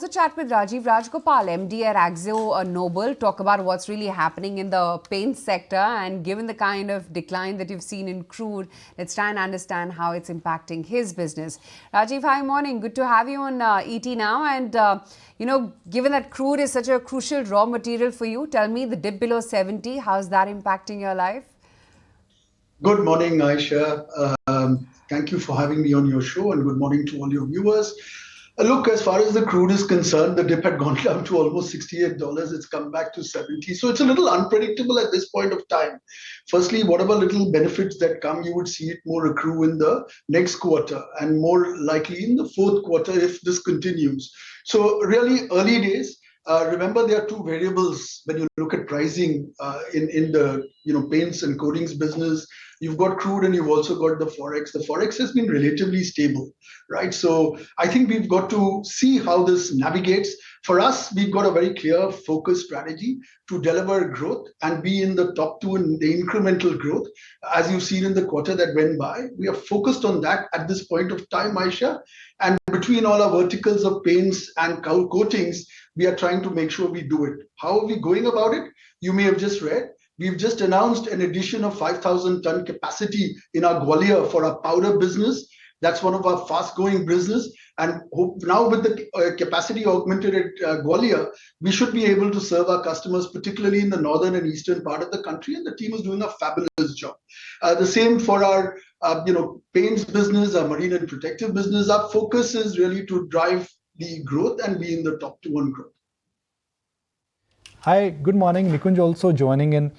also chat with Rajiv Rajgopal, MD at Axio Noble, talk about what's really happening in the paint sector. And given the kind of decline that you've seen in crude, let's try and understand how it's impacting his business. Rajiv, hi, morning. Good to have you on ET now. And, given that crude is such a crucial raw material for you, tell me the dip below 70, how's that impacting your life? Good morning, Aisha. Thank you for having me on your show, and good morning to all your viewers. Look, as far as the crude is concerned, the dip had gone down to almost $68. It's come back to 70. So it's a little unpredictable at this point of time. Firstly, whatever little benefits that come, you would see it more accrue in the next quarter and more likely in the fourth quarter if this continues. So really early days. Remember, there are two variables when you look at pricing in the paints and coatings business. You've got crude and you've also got the forex. The forex has been relatively stable, right? So I think we've got to see how this navigates. For us, we've got a very clear focus strategy to deliver growth and be in the top two in the incremental growth. As you've seen in the quarter that went by, we are focused on that at this point of time, Aisha. And between all our verticals of paints and coatings, we are trying to make sure we do it. How are we going about it? You may have just read. We've just announced an addition of 5,000 ton capacity in our Gwalior for our powder business. That's one of our fast-growing business. And now with the capacity augmented at Gwalior, we should be able to serve our customers, particularly in the northern and eastern part of the country. And the team is doing a fabulous job. The same for our paints business, our marine and protective business. Our focus is really to drive the growth and be in the top two on growth. Hi, good morning. Nikunj also joining in.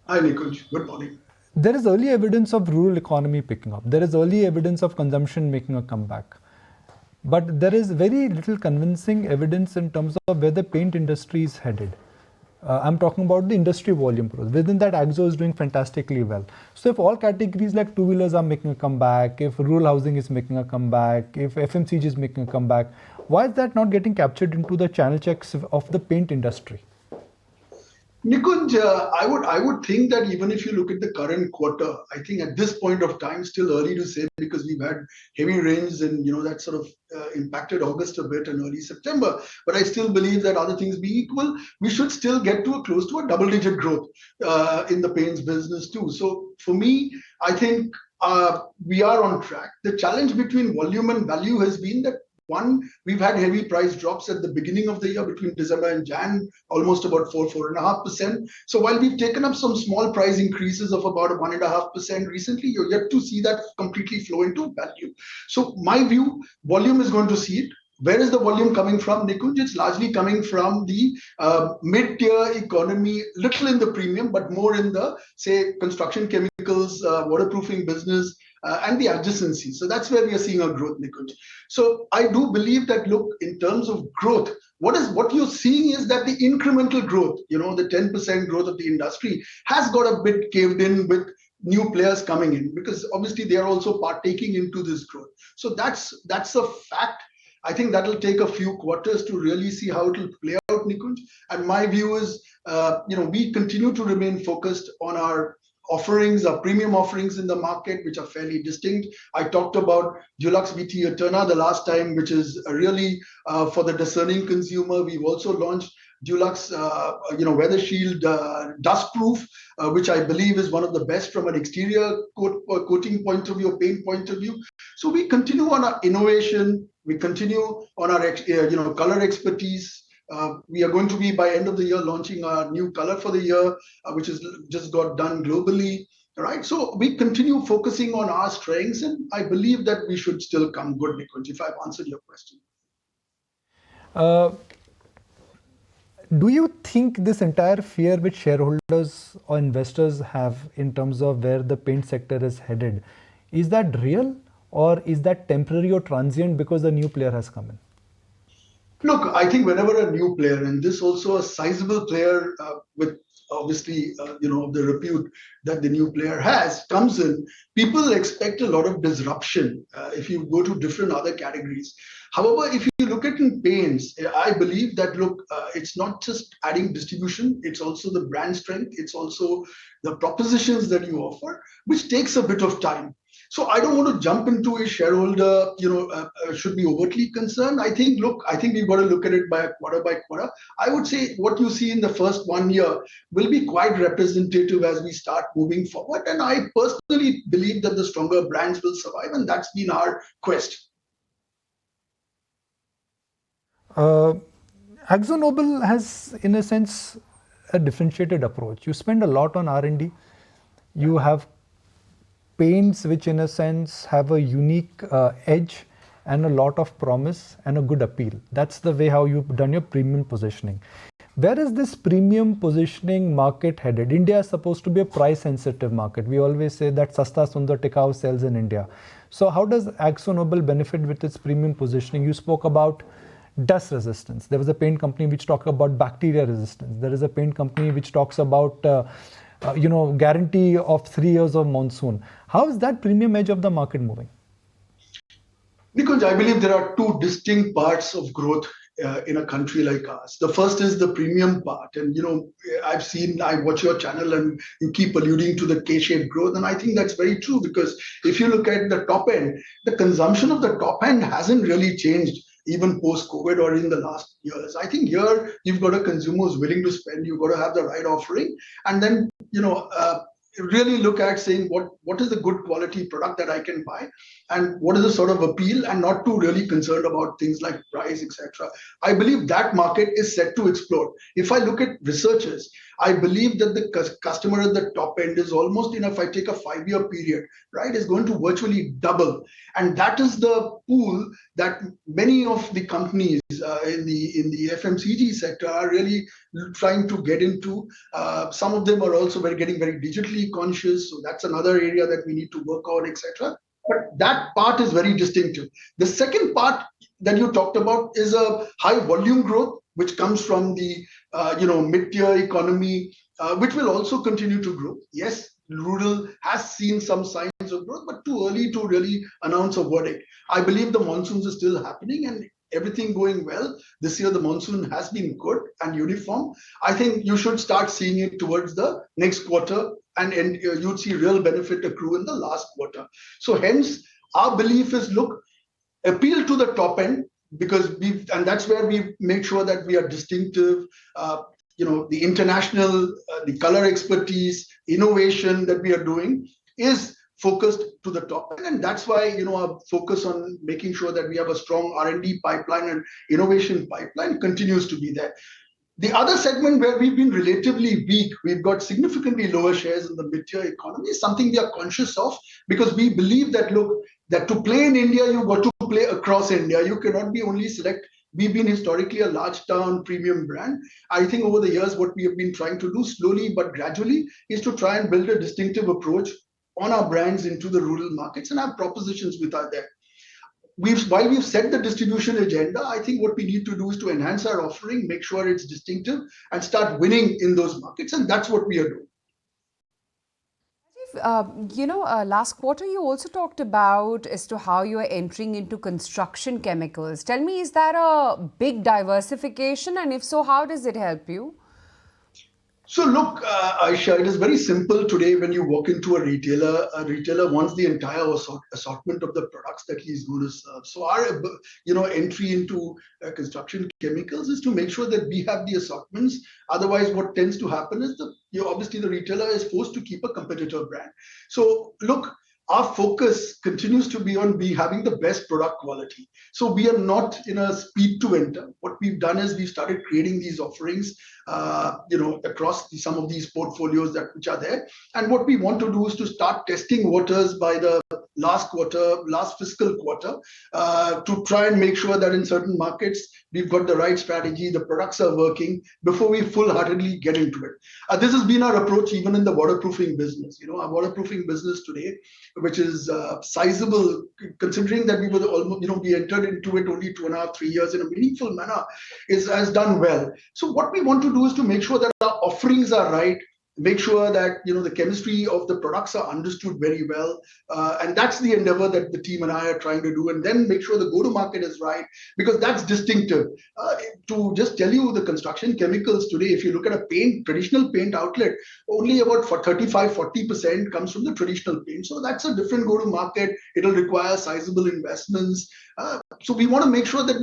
Hi, Nikunj. Good morning. There is early evidence of rural economy picking up. There is early evidence of consumption making a comeback. But there is very little convincing evidence in terms of where the paint industry is headed. I'm talking about the industry volume growth. Within that, Axo is doing fantastically well. So if all categories like two-wheelers are making a comeback, if rural housing is making a comeback, if FMCG is making a comeback, why is that not getting captured into the channel checks of the paint industry? Nikunj, I would think that even if you look at the current quarter, I think at this point of time, still early to say because we've had heavy rains and that sort of impacted August a bit and early September. But I still believe that other things being equal, we should still get to close to a double-digit growth in the paints business too. So for me, I think we are on track. The challenge between volume and value has been that one, we've had heavy price drops at the beginning of the year between December and Jan, almost about 4.5%. So while we've taken up some small price increases of about 1.5% recently, you're yet to see that completely flow into value. So my view, volume is going to see it. Where is the volume coming from, Nikunj? It's largely coming from the mid-tier economy, little in the premium, but more in the, say, construction chemicals, waterproofing business, and the adjacency. So that's where we are seeing a growth, Nikunj. So I do believe that, look, in terms of growth, what you're seeing is that the incremental growth, the 10% growth of the industry has got a bit caved in with new players coming in because obviously they are also partaking into this growth. So that's a fact. I think that'll take a few quarters to really see how it'll play out, Nikunj. And my view is, we continue to remain focused on our offerings, our premium offerings in the market, which are fairly distinct. I talked about Dulux VT Eterna the last time, which is really for the discerning consumer. We've also launched Dulux, Weather Shield Dust Proof, which I believe is one of the best from an exterior coating point of view, paint point of view. So we continue on our innovation. We continue on our color expertise. We are going to be by end of the year launching our new color for the year, which is just got done globally. Right. So we continue focusing on our strengths, and I believe that we should still come good, Nikunj, if I've answered your question. Do you think this entire fear which shareholders or investors have in terms of where the paint sector is headed, is that real or is that temporary or transient because a new player has come in? Look, I think whenever a new player, and this also a sizable player with obviously, the repute that the new player has, comes in, people expect a lot of disruption if you go to different other categories. However, if you look at in paints, I believe that, look, it's not just adding distribution, it's also the brand strength, it's also the propositions that you offer, which takes a bit of time. So I don't want to jump into a shareholder, should be overtly concerned. I think, we've got to look at it by quarter. I would say what you see in the first 1 year will be quite representative as we start moving forward. And I personally believe that the stronger brands will survive, and that's been our quest. AkzoNobel has, in a sense, a differentiated approach. You spend a lot on R&D. You have paints which, in a sense, have a unique edge and a lot of promise and a good appeal. That's the way how you've done your premium positioning. Where is this premium positioning market headed? India is supposed to be a price-sensitive market. We always say that Sasta Sundar Tikau sells in India. So how does AkzoNobel benefit with its premium positioning? You spoke about dust resistance. There was a paint company which talked about bacteria resistance. There is a paint company which talks about guarantee of 3 years of monsoon. How is that premium edge of the market moving? Nikunj, I believe there are two distinct parts of growth in a country like ours. The first is the premium part. And, I watch your channel and you keep alluding to the K-shaped growth. And I think that's very true, because if you look at the top end, the consumption of the top end hasn't really changed even post-COVID or in the last years. I think here you've got a consumer who's willing to spend, you've got to have the right offering, and then, really look at saying what is the good quality product that I can buy, and what is the sort of appeal, and not too really concerned about things like price, etc. I believe that market is set to explode. If I look at researchers, I believe that the customer at the top end is almost, if I take a 5-year period, right, is going to virtually double. And that is the pool that many of the companies in the FMCG sector are really trying to get into. Some of them are also getting very digitally conscious. So that's another area that we need to work on, etc. But that part is very distinctive. The second part that you talked about is a high volume growth, which comes from the mid-tier economy, which will also continue to grow. Yes, rural has seen some signs of growth, but too early to really announce a verdict. I believe the monsoons are still happening, and everything going well. This year, the monsoon has been good and uniform. I think you should start seeing it towards the next quarter, and you'd see real benefit accrue in the last quarter. So hence, our belief is, look, appeal to the top end, because and that's where we make sure that we are distinctive. The international, the color expertise, innovation that we are doing is focused to the top end, and that's why our focus on making sure that we have a strong R&D pipeline and innovation pipeline continues to be there. The other segment where we've been relatively weak, we've got significantly lower shares in the mid-tier economy, is something we are conscious of, because we believe that, look, that to play in India, you've got to play across India. You cannot be only select. We've been historically a large town premium brand. I think over the years, what we have been trying to do slowly but gradually is to try and build a distinctive approach on our brands into the rural markets and have propositions with our there. While we've set the distribution agenda, I think what we need to do is to enhance our offering, make sure it's distinctive, and start winning in those markets. And that's what we are doing. Last quarter you also talked about as to how you are entering into construction chemicals. Tell me, is that a big diversification? And if so, how does it help you? So look, Aisha, it is very simple today. When you walk into a retailer wants the entire assortment of the products that he's going to serve. So our entry into construction chemicals is to make sure that we have the assortments. Otherwise, what tends to happen is obviously the retailer is forced to keep a competitor brand. So look, our focus continues to be on having the best product quality. So we are not in a speed to enter. What we've done is we've started creating these offerings, across some of these portfolios which are there. And what we want to do is to start testing waters by the last fiscal quarter, to try and make sure that in certain markets, we've got the right strategy, the products are working before we full-heartedly get into it. This has been our approach even in the waterproofing business. Our waterproofing business today, which is sizable, considering that we were almost, we entered into it only 2.5, 3 years in a meaningful manner, has done well. So what we want to do is to make sure that our offerings are right, make sure that the chemistry of the products are understood very well, and that's the endeavor that the team and I are trying to do, and then make sure the go-to-market is right, because that's distinctive. To just tell you, the construction chemicals today, if you look at a traditional paint outlet, only about 35-40% comes from the traditional paint. So that's a different go-to-market. It'll require sizable investments. So we want to make sure that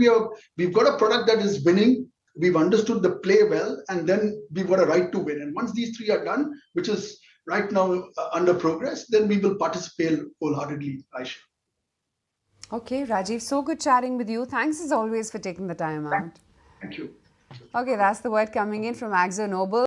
we've got a product that is winning. We've understood the play well, and then we've got a right to win. And once these three are done, which is right now under progress, then we will participate wholeheartedly, Aisha. Okay, Rajiv, so good chatting with you. Thanks as always for taking the time out. Thank you. Okay, that's the word coming in from Akzo Nobel.